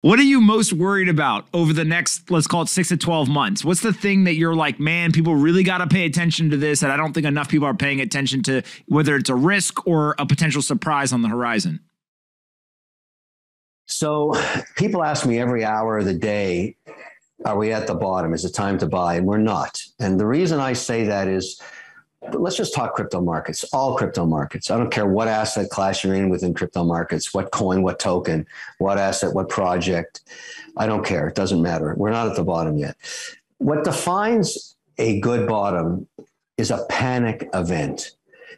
What are you most worried about over the next, let's call it 6 to 12 months? What's the thing that you're like, man, people really got to pay attention to this, and I don't think enough people are paying attention to, whether it's a risk or a potential surprise on the horizon? So people ask me every hour of the day, are we at the bottom? Is it time to buy? And we're not. And the reason I say that is, let's just talk crypto markets, all crypto markets. I don't care what asset class you're in within crypto markets, what coin, what token, what asset, what project. I don't care. It doesn't matter. We're not at the bottom yet. What defines a good bottom is a panic event.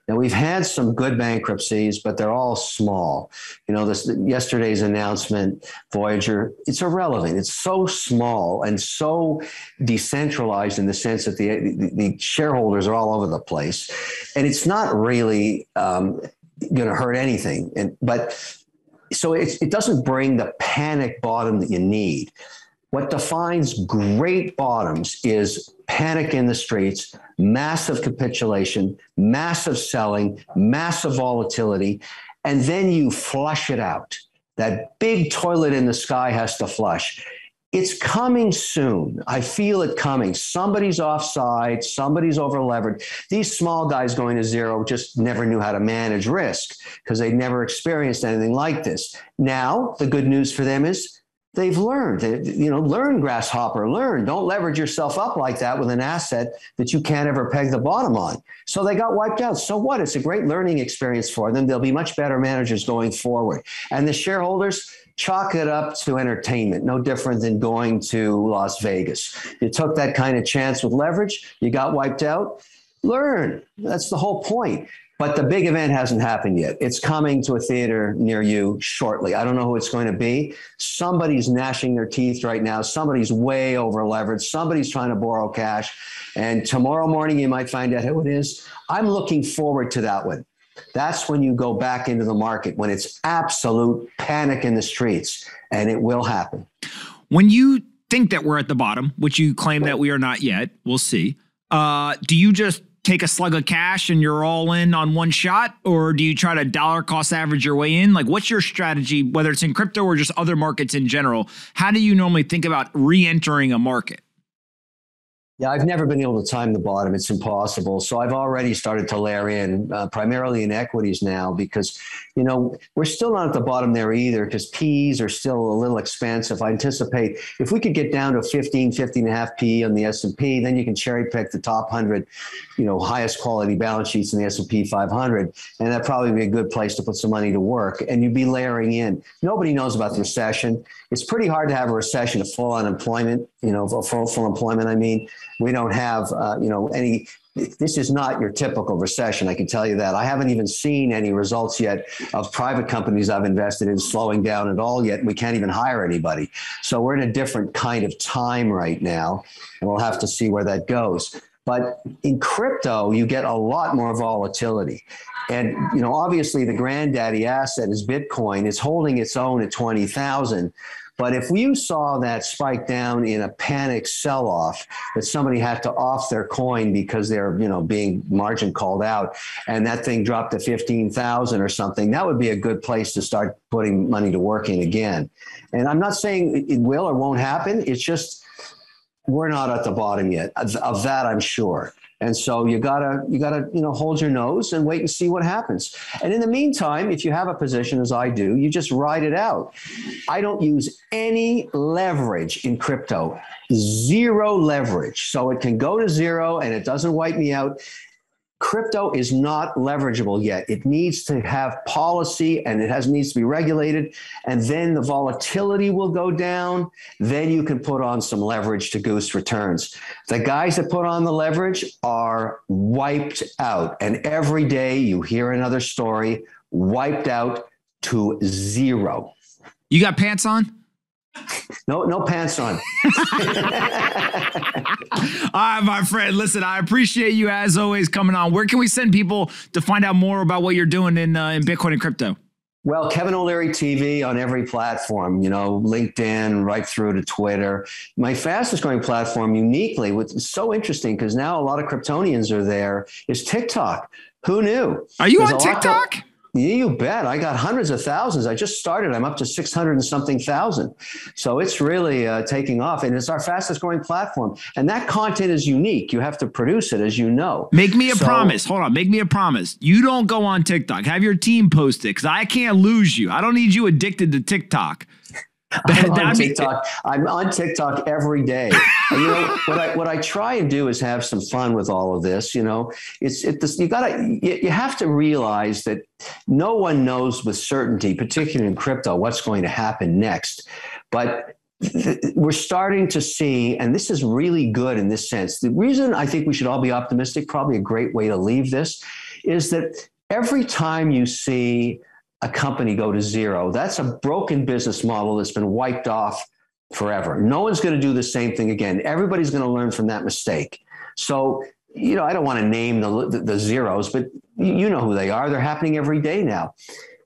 Now, we've had some good bankruptcies, but they're all small. You know, yesterday's announcement, Voyager, it's irrelevant. It's so small and so decentralized in the sense that the shareholders are all over the place. And it's not really going to hurt anything. So it doesn't bring the panic bottom that you need. What defines great bottoms is panic in the streets, massive capitulation, massive selling, massive volatility, and then you flush it out. That big toilet in the sky has to flush. It's coming soon. I feel it coming. Somebody's offside. Somebody's over-levered. These small guys going to zero just never knew how to manage risk because they never experienced anything like this. Now, the good news for them is they've learned. Learn, grasshopper, learn. Don't leverage yourself up like that with an asset that you can't ever peg the bottom on. So they got wiped out. So what? It's a great learning experience for them. They'll be much better managers going forward. And the shareholders, chalk it up to entertainment, no different than going to Las Vegas. You took that kind of chance with leverage, you got wiped out. Learn. That's the whole point. But the big event hasn't happened yet. It's coming to a theater near you shortly. I don't know who it's going to be. Somebody's gnashing their teeth right now. Somebody's way over leveraged. Somebody's trying to borrow cash. And tomorrow morning, you might find out who it is. I'm looking forward to that one. That's when you go back into the market, when it's absolute panic in the streets, and it will happen. When you think that we're at the bottom, which you claim that we are not yet, we'll see. Do you just take a slug of cash and you're all in on one shot? Or do you try to dollar cost average your way in? Like, what's your strategy, whether it's in crypto or just other markets in general? How do you normally think about re-entering a market? Yeah, I've never been able to time the bottom. It's impossible. So I've already started to layer in primarily in equities now because, we're still not at the bottom there either because P's are still a little expensive. I anticipate if we could get down to 15 and a half P on the S&P, then you can cherry pick the top 100, highest quality balance sheets in the S&P 500. And that'd probably be a good place to put some money to work. And you'd be layering in. Nobody knows about the recession. It's pretty hard to have a recession of full unemployment, full employment. I mean, we don't have, this is not your typical recession. I can tell you that. I haven't even seen any results yet of private companies I've invested in slowing down at all yet. We can't even hire anybody. So we're in a different kind of time right now, and we'll have to see where that goes. But in crypto, you get a lot more volatility. And, obviously the granddaddy asset is Bitcoin. It's holding its own at 20,000. But if you saw that spike down in a panic sell-off, that somebody had to off their coin because they're, being margin called out, and that thing dropped to 15,000 or something, that would be a good place to start putting money to work in again. And I'm not saying it will or won't happen. It's just we're not at the bottom yet. Of that, I'm sure. And so you gotta, hold your nose and wait and see what happens. And in the meantime, if you have a position, as I do, you just ride it out. I don't use any leverage in crypto, zero leverage. So it can go to zero and it doesn't wipe me out. Crypto is not leverageable yet. It needs to have policy and needs to be regulated. And then the volatility will go down. Then you can put on some leverage to goose returns. The guys that put on the leverage are wiped out. And every day you hear another story, wiped out to zero. You got pants on? No pants on. All right, my friend. Listen, I appreciate you as always coming on. Where can we send people to find out more about what you're doing in Bitcoin and crypto? Well, Kevin O'Leary TV on every platform, LinkedIn, right through to Twitter. My fastest growing platform, uniquely, which is so interesting because now a lot of Kryptonians are there, is TikTok. Who knew? Are you on TikTok? You bet. I got hundreds of thousands. I just started. I'm up to 600 and something thousand. So it's really taking off, and it's our fastest growing platform. And that content is unique. You have to produce it, as you know. Make me a promise. Hold on. Make me a promise. You don't go on TikTok. Have your team post it, because I can't lose you. I don't need you addicted to TikTok. I'm on TikTok every day. And, you know, what I try and do is have some fun with all of this. You know, you have to realize that no one knows with certainty, particularly in crypto, what's going to happen next. But we're starting to see, and this is really good in this sense. The reason I think we should all be optimistic, probably a great way to leave this, is that every time you see a company go to zero, that's a broken business model that's been wiped off forever. No one's going to do the same thing again. Everybody's going to learn from that mistake. So, you know, I don't want to name the zeros, but you know who they are. They're happening every day now.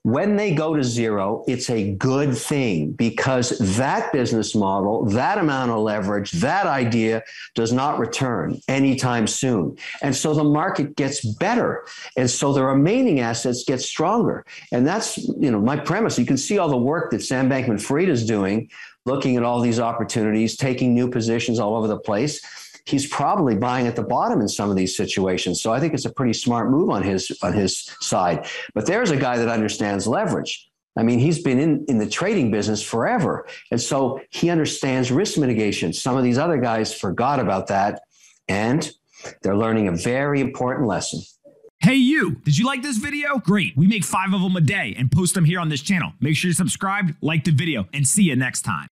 When they go to zero, it's a good thing, because that business model, that amount of leverage, that idea does not return anytime soon. And so the market gets better. And so the remaining assets get stronger. And that's, you know, my premise. You can see all the work that Sam Bankman-Fried is doing, looking at all these opportunities, taking new positions all over the place. He's probably buying at the bottom in some of these situations. So I think it's a pretty smart move on his side. But there's a guy that understands leverage. I mean, he's been in the trading business forever. And so he understands risk mitigation. Some of these other guys forgot about that, and they're learning a very important lesson. Hey, you, did you like this video? Great. We make 5 of them a day and post them here on this channel. Make sure you're subscribed, like the video, and see you next time.